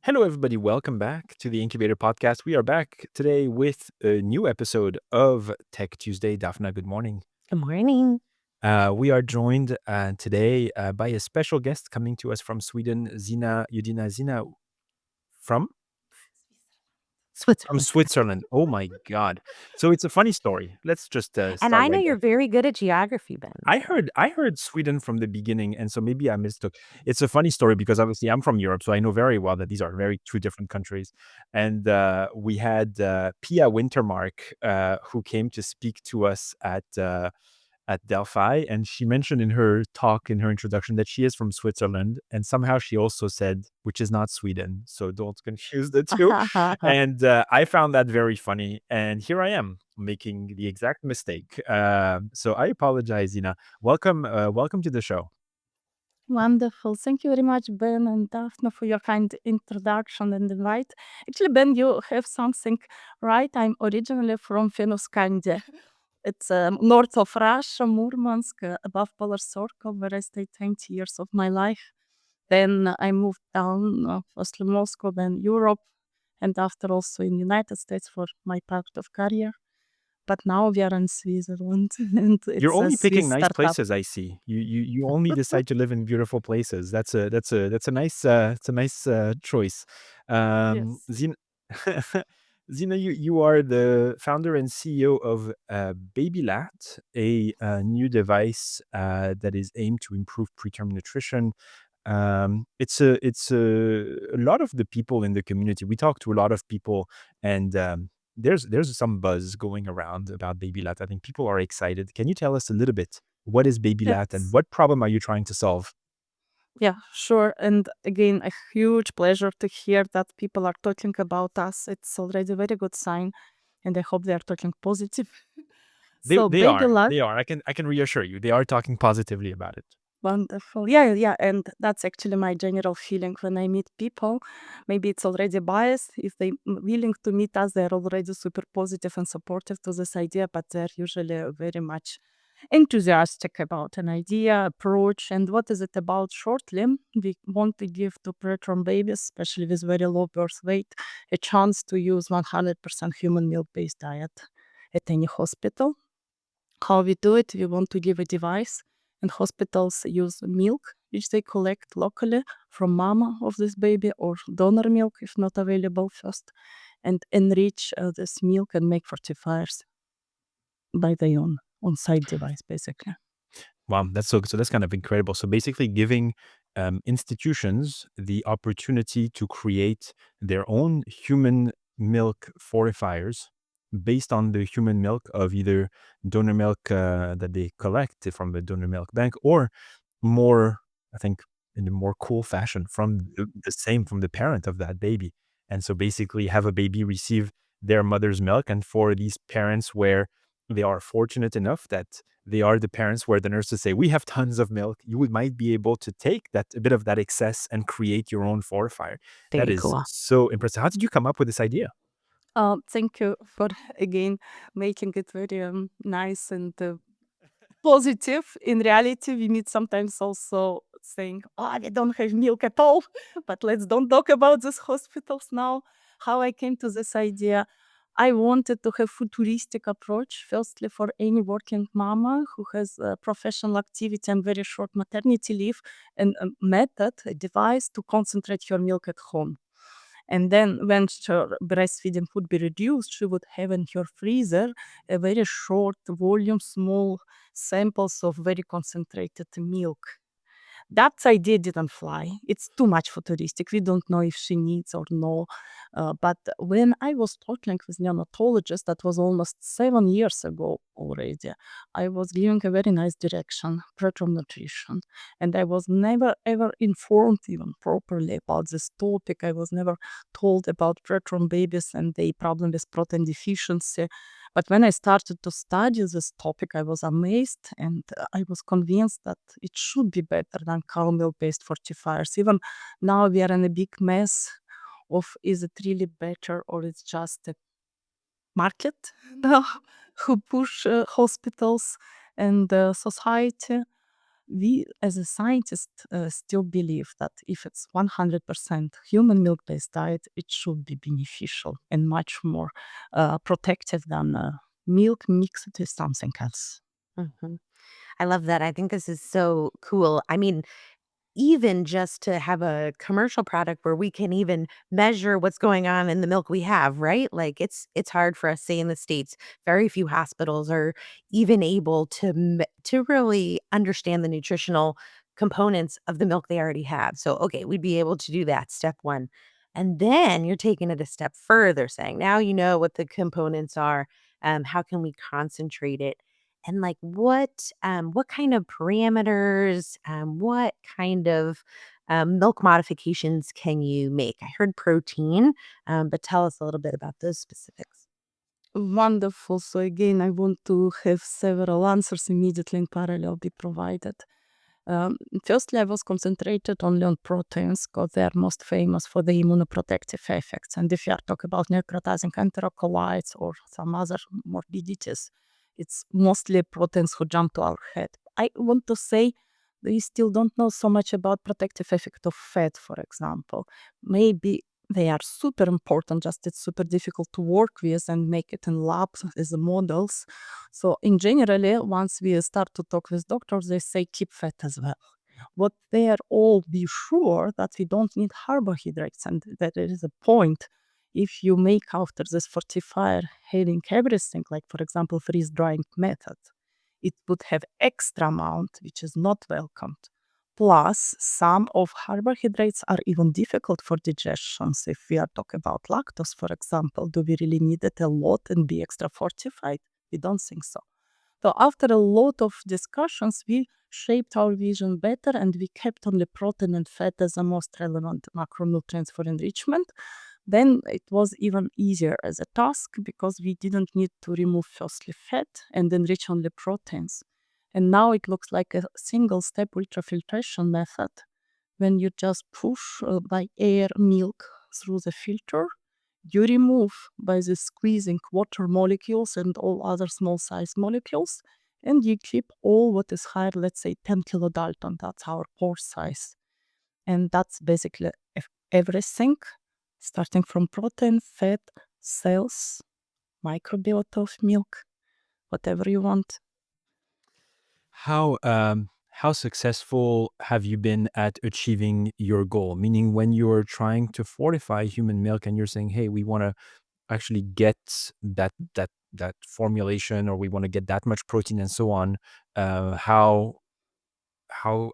Hello, everybody. Welcome back to the Incubator Podcast. We are back today with a new episode of Tech Tuesday. Daphna, good morning. Good morning. We are joined today by a special guest coming to us from Sweden, Zina Yudina. Zina, from? From Switzerland. Switzerland. Oh my God. So it's a funny story. Let's just And start I know right you're there. very good at geography, Ben. I heard Sweden from the beginning, and so maybe I mistook. It's a funny story because obviously I'm from Europe, so I know very well that these are very two different countries. And we had Pia Wintermark, who came to speak to us at Delphi, and she mentioned in her talk, in her introduction, that she is from Switzerland, and somehow she also said, which is not Sweden, so don't confuse the two. And I found that very funny, and here I am making the exact mistake. So I apologize, Ina. Welcome to the show. Wonderful. Thank you very much, Ben and Daphna, for your kind introduction and invite. Actually, Ben, you have something right. I'm originally from Fennoskandia. It's north of Russia, Murmansk, above Polar Circle, where I stayed 20 years of my life. Then I moved down, first to Moscow, then Europe, and after also in United States for my part of career. But now we are in Switzerland, and You're it's a only picking Swiss nice startup. places, I see. You only decide to live in beautiful places. That's a nice choice. Yes. Zina, Zina, you are the founder and CEO of BabyLat, a new device that is aimed to improve preterm nutrition. It's a lot of the people in the community. We talk to a lot of people, and there's some buzz going around about BabyLat. I think people are excited. Can you tell us a little bit what is BabyLat and Yes. what problem are you trying to solve? Yeah, sure. And again, a huge pleasure to hear that people are talking about us. It's already a very good sign, and I hope they are talking positive. They So, they baby are luck, they are. I can reassure you. They are talking positively about it. wonderful. Yeah, yeah. And that's actually my general feeling when I meet people. Maybe it's already biased. If they willing to meet us, they're already super positive and supportive to this idea, but they're usually very much enthusiastic about an idea, approach, and what is it about shortly. We want to give to preterm babies, especially with very low birth weight, a chance to use 100% human milk-based diet at any hospital. How we do it, we want to give a device, and hospitals use milk, which they collect locally from mama of this baby or donor milk if not available first, and enrich this milk and make fortifiers by their own on-site device, basically. Wow, so that's kind of incredible. So basically, giving institutions the opportunity to create their own human milk fortifiers based on the human milk of either donor milk that they collect from the donor milk bank, or more, I think, in a more cool fashion from the same from the parent of that baby. And so basically, have a baby receive their mother's milk, and for these parents where they are fortunate enough that they are the parents where the nurses say, we have tons of milk, you might be able to take that a bit of that excess and create your own fortifier. That Very is cool. so impressive. How did you come up with this idea? Thank you for again making it very nice and positive. In reality, we meet sometimes also saying, "Oh, we don't have milk at all," but let's don't talk about these hospitals now. How I came to this idea. I wanted to have futuristic approach, firstly for any working mama who has professional activity and very short maternity leave, and a method, a device to concentrate her milk at home. And then when her breastfeeding would be reduced, she would have in her freezer a very short volume, small samples of very concentrated milk. That idea didn't fly. It's too much futuristic. We don't know if she needs or no. But when I was talking with neonatologist, that was almost 7 years ago already, I was giving a very nice direction, preterm nutrition. And I was never ever informed even properly about this topic. I was never told about preterm babies and the problem with protein deficiency. But when I started to study this topic, I was amazed, and I was convinced that it should be better than cow milk based fortifiers. Even now, we are in a big mess of is it really better or it's just a market now who push hospitals and society. we as a scientist still believe that if it's 100% human milk-based diet, it should be beneficial and much more protective than milk mixed with something else. Mhm. I love that. I think this is so cool. I mean, even just to have a commercial product where we can even measure what's going on in the milk we have, right? Like it's hard for us, say in the States, very few hospitals are even able to really understand the nutritional components of the milk they already have. So okay, we'd be able to do that, step one. And then you're taking it a step further, saying now you know what the components are. How can we concentrate it? And like what kind of parameters, what kind of milk modifications can you make? I heard protein, but tell us a little bit about those specifics. Wonderful. So again, I want to have several answers immediately in parallel be provided. Firstly, I was concentrated only on proteins because they are most famous for the immunoprotective effects. And if you are talking about necrotizing enterocolites or some other morbidities, it's mostly proteins who jump to our head. I want to say we still don't know so much about protective effect of fat, for example. Maybe they are super important, just it's super difficult to work with and make it in labs as models. So in generally, once we start to talk with doctors, they say keep fat as well. What they are all be sure that we don't need carbohydrates and that there is a point if you make after this fortifier having everything, like for example freeze drying method, it would have extra amount which is not welcomed. Plus, some of carbohydrates are even difficult for digestion. So if we are talking about lactose, for example, do we really need it a lot and be extra fortified? We don't think so. So after a lot of discussions, we shaped our vision better and we kept only protein and fat as the most relevant macronutrients for enrichment. Then it was even easier as a task because we didn't need to remove firstly fat and enrich only proteins. And now it looks like a single step ultrafiltration method when you just push by air milk through the filter, you remove by the squeezing water molecules and all other small size molecules, and you keep all what is higher, let's say 10 kilodalton, that's our pore size. And that's basically everything, starting from protein, fat, cells, microbiota of milk, whatever you want. How successful have you been at achieving your goal? Meaning, when you're trying to fortify human milk and you're saying, "Hey, we want to actually get that formulation, or we want to get that much protein and so on," how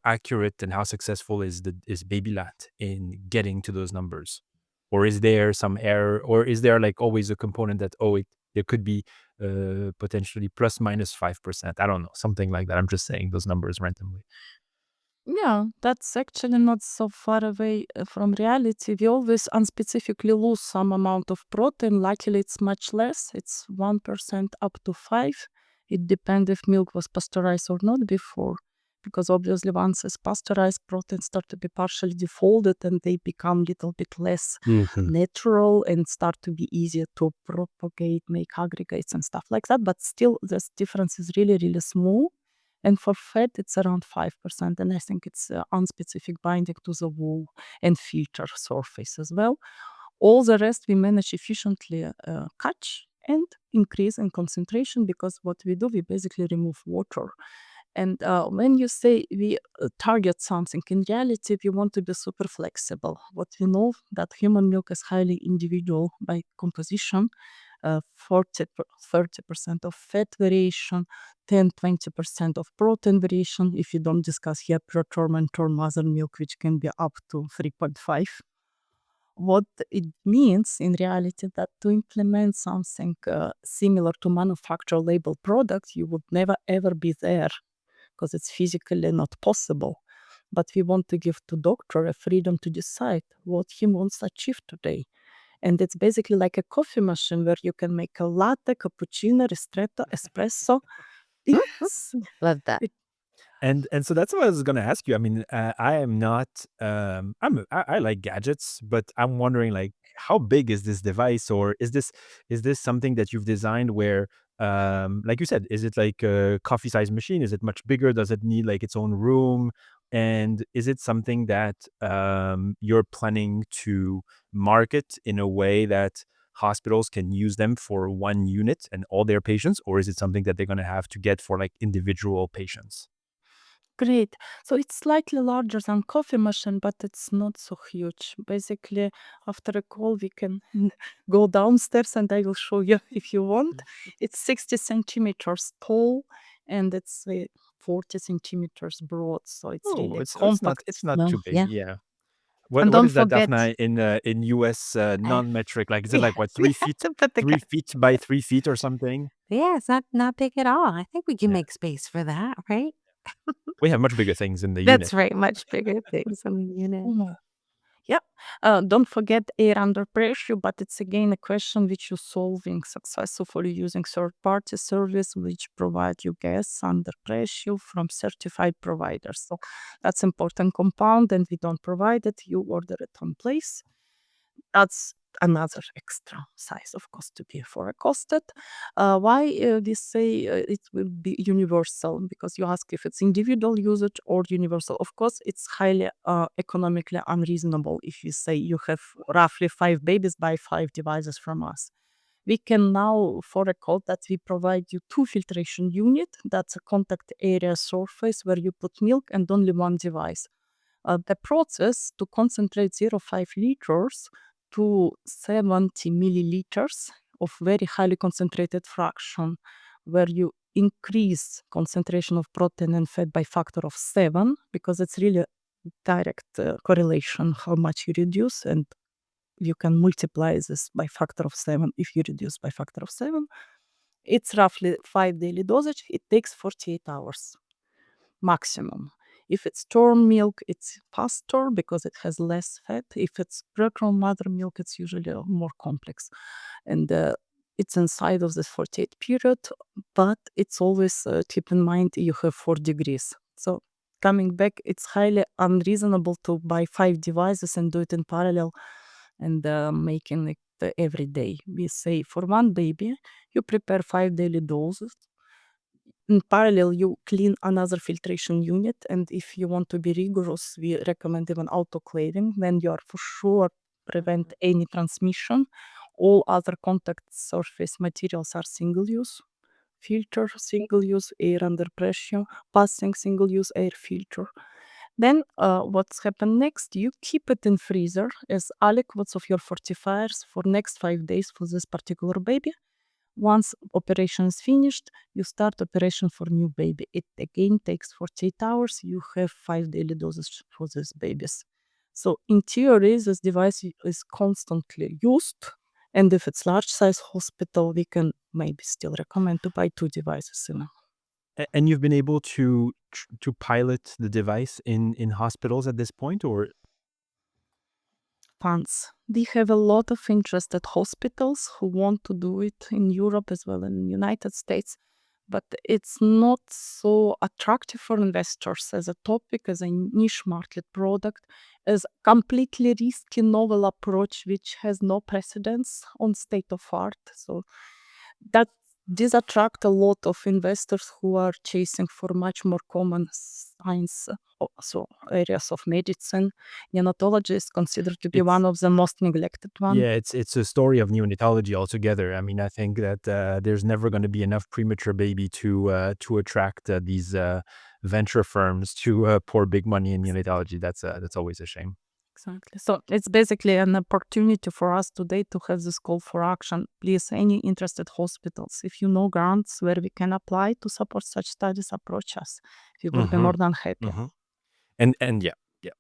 accurate and how successful is BabyLat in getting to those numbers? Or is there some error, or is there like always a component that, there could be potentially plus minus 5%? I don't know, something like that. I'm just saying those numbers randomly. Yeah, that's actually not so far away from reality. We always unspecifically lose some amount of protein. Luckily, it's much less. It's 1% up to 5. It depends if milk was pasteurized or not before. Because obviously, once it's pasteurized, proteins start to be partially defolded and they become a little bit less Mhm. natural and start to be easier to propagate, make aggregates and stuff like that. But still, this difference is really, really small. And for fat, it's around 5%. And I think it's unspecific binding to the wool and filter surface as well. All the rest we manage efficiently catch and increase in concentration because what we do, we basically remove water. And when you say we target something, in reality, we want to be super flexible. What we know that human milk is highly individual by composition, 40, 30% of fat variation, 10-20% of protein variation. If you don't discuss here preterm and term mother milk, which can be up to 3.5. What it means in reality that to implement something similar to manufacture label products, you would never ever be there because it's physically not possible. But we want to give to doctor a freedom to decide what he wants to achieve today. And it's basically like a coffee machine where you can make a latte, cappuccino, ristretto, espresso. It's Love that. it, And so that's what I was gonna ask you. I mean, I am not, I like gadgets, but I'm wondering, like, how big is this device? Or is this something that you've designed where like you said, is it like a coffee size machine? Is it much bigger? Does it need like its own room? And is it something that you're planning to market in a way that hospitals can use them for one unit and all their patients, or is it something that they're going to have to get for like individual patients? Great. So it's slightly larger than coffee machine, but it's not so huge. Basically, after a call, we can go downstairs and I will show you if you want. It's 60 centimeters tall and it's 40 centimeters broad. So it's Oh, really it's not compact. it's not Well, too big. yeah. Yeah. And What don't is that, forget, Daphna, in US Uh, non-metric? Like, is it yeah, like what, yeah, to put the 3 feet by 3 feet or something? yeah, it's not big at all. I think we can Yeah. make space for that, right? We have much bigger things in the unit. That's right, much bigger things in the unit. oh, yeah. Don't forget air under pressure, but it's again a question which you're solving successfully using third-party service which provide you gas under pressure from certified providers. So that's important compound, and we don't provide it. You order it on place. That's another extra size of cost to be forecasted. Why we say it will be universal? Because you ask if it's individual usage or universal. Of course, it's highly economically unreasonable if you say you have roughly 5 babies, buy 5 devices from us. We can now forecast that we provide you 2 filtration unit. That's a contact area surface where you put milk and only one device. The process to concentrate 0.5 liters to 70 milliliters of very highly concentrated fraction, where you increase concentration of protein and fat by factor of 7, because it's really direct correlation how much you reduce, and you can multiply this by factor of 7 if you reduce by factor of 7. It's roughly 5 daily dosage. It takes 48 hours maximum. If it's term milk, it's faster because it has less fat. If it's preterm mother milk, it's usually more complex. And it's inside of this 48 period, but it's always keep in mind you have 4 degrees. So coming back, it's highly unreasonable to buy 5 devices and do it in parallel and making it every day. We say for one baby, you prepare 5 daily doses. In parallel, you clean another filtration unit, and if you want to be rigorous, we recommend even autoclaving. Then you are for sure prevent any transmission. All other contact surface materials are single use. Filter, single use, air under pressure, passing single use air filter. Then what's happened next? You keep it in freezer as aliquots of your fortifiers for next 5 days for this particular baby. Once operation is finished, you start operation for new baby. It again takes 48 hours. You have 5 daily doses for these babies. So in theory, this device is constantly used. And if it's large size hospital, we can maybe still recommend to buy 2 devices in a And you've been able to pilot the device in hospitals at this point, or funds. We have a lot of interest at hospitals who want to do it in Europe as well in the United States, but it's not so attractive for investors as a topic, as a niche market product, as completely risky novel approach which has no precedence on state of art. So that this attract a lot of investors who are chasing for much more common science, so areas of medicine. Neonatology is considered to be it's one of the most neglected one. yeah, it's a story of neonatology altogether. I mean, I think that there's never going to be enough premature baby to attract these venture firms to pour big money in neonatology. That's always a shame. Exactly. So it's basically an opportunity for us today to have this call for action. Please, any interested hospitals, if you know grants where we can apply to support such studies, approach us. We will be Mm-hmm. more than happy. Mm-hmm. And yeah, yeah.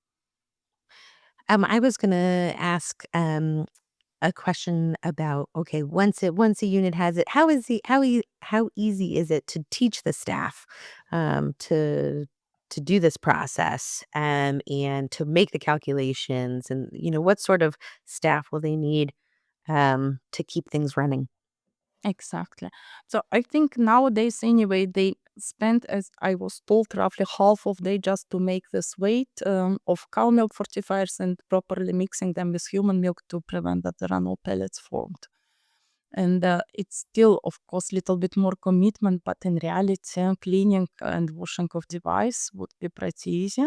I was gonna ask a question about, okay, once a unit has it, how easy is it to teach the staff to do this process and to make the calculations, and what sort of staff will they need to keep things running? Exactly. So I think nowadays, anyway, they spend, as I was told, roughly half of day just to make this weight of cow milk fortifiers and properly mixing them with human milk to prevent that there are no pellets formed. And it's still, of course, a little bit more commitment, but in reality, cleaning and washing of device would be pretty easy.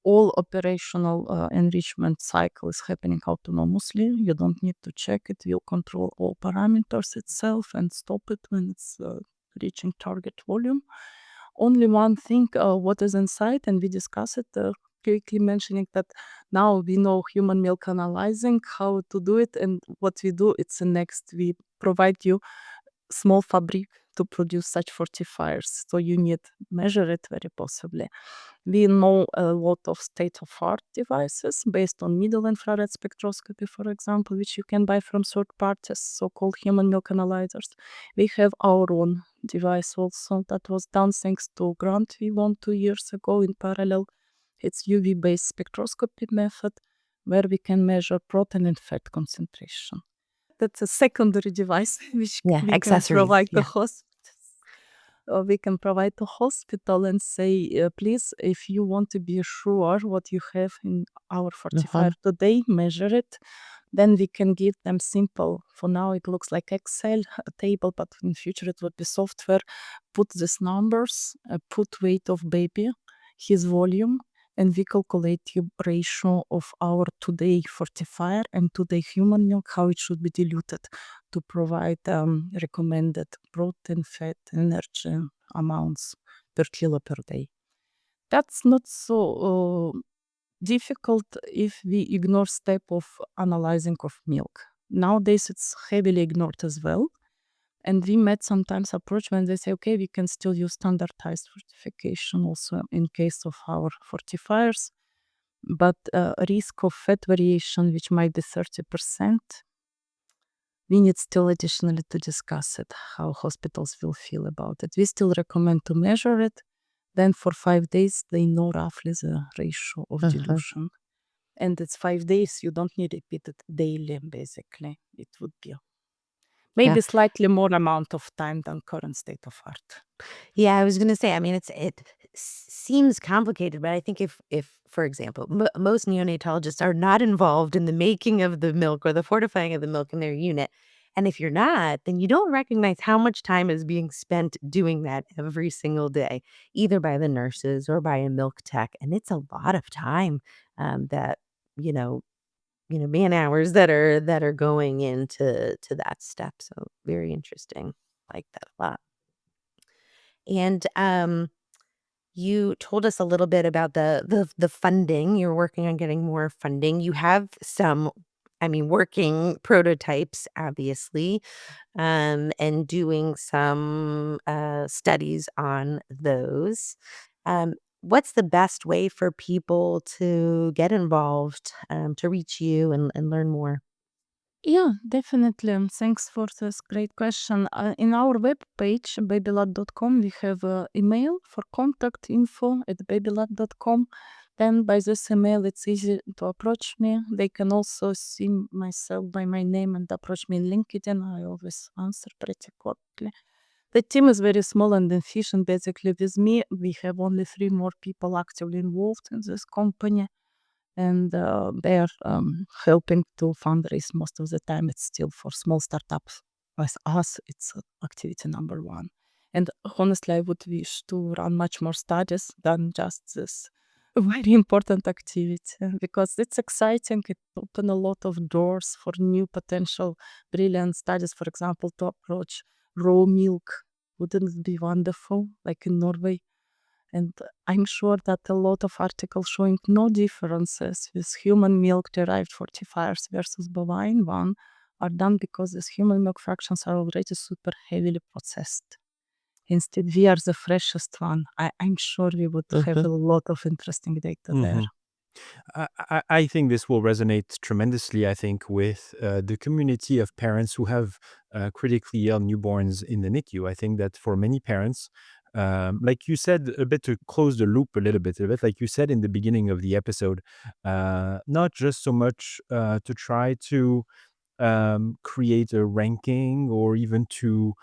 All operational enrichment cycle is happening autonomously. You don't need to check it. Will control all parameters itself and stop it when it's reaching target volume. Only one thing, what is inside, and we discuss it, quickly mentioning that now we know human milk analyzing, how to do it, and what we do, it's the next. We provide you small fabric to produce such fortifiers. So you need measure it very possibly. We know a lot of state-of-art devices based on middle infrared spectroscopy, for example, which you can buy from third parties, so-called human milk analyzers. We have our own device also that was done thanks to grant we won 2 years ago in parallel. It's UV-based spectroscopy method where we can measure protein and fat concentration. That's a secondary device which Yeah, we can accessories. provide to Yeah. hospitals. We can provide to hospital and say, please, if you want to be sure what you have in our fortifier today, measure it. Then we can give them simple. For now, it looks like Excel table, but in future it would be software. Put these numbers, put weight of baby, his volume, and we calculate the ratio of our today fortifier and today human milk, how it should be diluted to provide recommended protein, fat, energy amounts per kilo per day. That's not so difficult if we ignore step of analyzing of milk. Nowadays it's heavily ignored as well. And we met sometimes approach when they say, okay, we can still use standardized fortification also in case of our fortifiers, but risk of fat variation, which might be 30%, we need still additionally to discuss it, how hospitals will feel about it. We still recommend to measure it. Then for 5 days, they know roughly the ratio of dilution. And it's 5 days, you don't need repeat it daily, basically. It would be maybe slightly more amount of time than current state of art. Yeah, I was gonna say, I mean, it seems complicated, but I think if for example, most neonatologists are not involved in the making of the milk or the fortifying of the milk in their unit. And if you're not, then you don't recognize how much time is being spent doing that every single day, either by the nurses or by a milk tech. And it's a lot of time that, you know, man hours that are going into that step. So very interesting. Like that a lot. And you told us a little bit about the funding. You're working on getting more funding. You have some, I mean, working prototypes, obviously, and doing some studies on those. What's the best way for people to get involved, to reach you and learn more? Yeah, definitely. Thanks for this great question. In our web page, babylat.com, we have email for contact info at babylat.com. Then by this email, it's easy to approach me. They can also see myself by my name and approach me in LinkedIn. I always answer pretty quickly. The team is very small and efficient. Basically, with me, we have only 3 more people actively involved in this company, and they are helping to fundraise most of the time. It's still for small startups as us, it's activity number one. And honestly, I would wish to run much more studies than just this very important activity, because it's exciting. It opens a lot of doors for new potential brilliant studies. For example, to approach raw milk. Wouldn't it be wonderful, like in Norway? And I'm sure that a lot of articles showing no differences with human milk derived fortifiers versus bovine one are done because these human milk fractions are already super heavily processed. Instead, we are the freshest one. I'm sure we would have a lot of interesting data there. I think this will resonate tremendously, I think, with the community of parents who have critically ill newborns in the NICU. I think that for many parents, like you said, a bit to close the loop a bit like you said in the beginning of the episode, not just so much to try to create a ranking or even to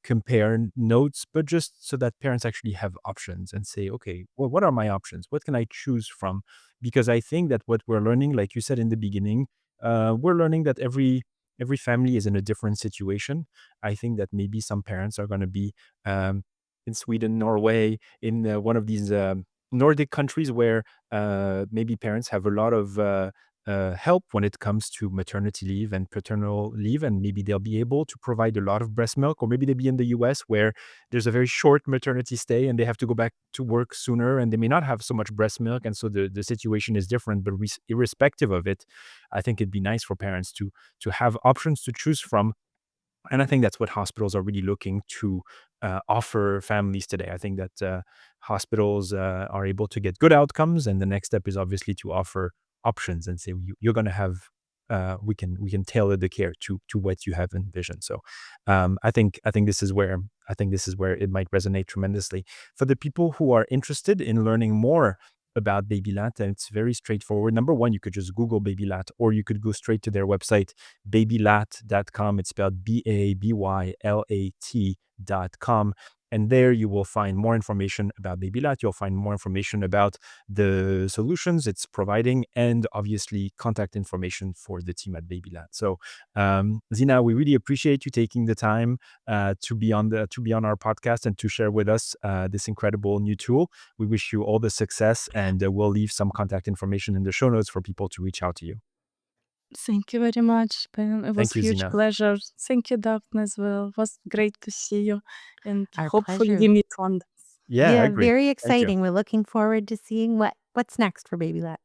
compare notes, but just so that parents actually have options and say, okay, well, what are my options? What can I choose from? Because I think that what we're learning, like you said in the beginning, we're learning that every every family is in a different situation. I think that maybe some parents are going to be in Sweden, Norway, in one of these Nordic countries where maybe parents have a lot of help when it comes to maternity leave and paternal leave, and maybe they'll be able to provide a lot of breast milk. Or maybe they'll be in the US where there's a very short maternity stay and they have to go back to work sooner and they may not have so much breast milk. And so the situation is different. But irrespective of it, I think it'd be nice for parents to have options to choose from. And I think that's what hospitals are really looking to offer families today. I think that hospitals are able to get good outcomes, and the next step is obviously to offer options and say you're going to have. We can tailor the care to what you have envisioned. So I think this is where it might resonate tremendously for the people who are interested in learning more about BabyLat. And it's very straightforward. Number one, you could just Google BabyLat, or you could go straight to their website, babylat.com. It's spelled BabyLat.com. And there you will find more information about BabyLat. You'll find more information about the solutions it's providing, and obviously contact information for the team at BabyLat. So, Zina, we really appreciate you taking the time to be on our podcast and to share with us this incredible new tool. We wish you all the success, and we'll leave some contact information in the show notes for people to reach out to you. Thank you very much, Ben. It was Thank you, a huge Zina. pleasure. Thank you, Daphne, as well. It was great to see you. And Our hopefully pleasure. we meet one day. Yeah, I agree. Very Thank you. exciting. We're looking forward to seeing what's next for BabyLat.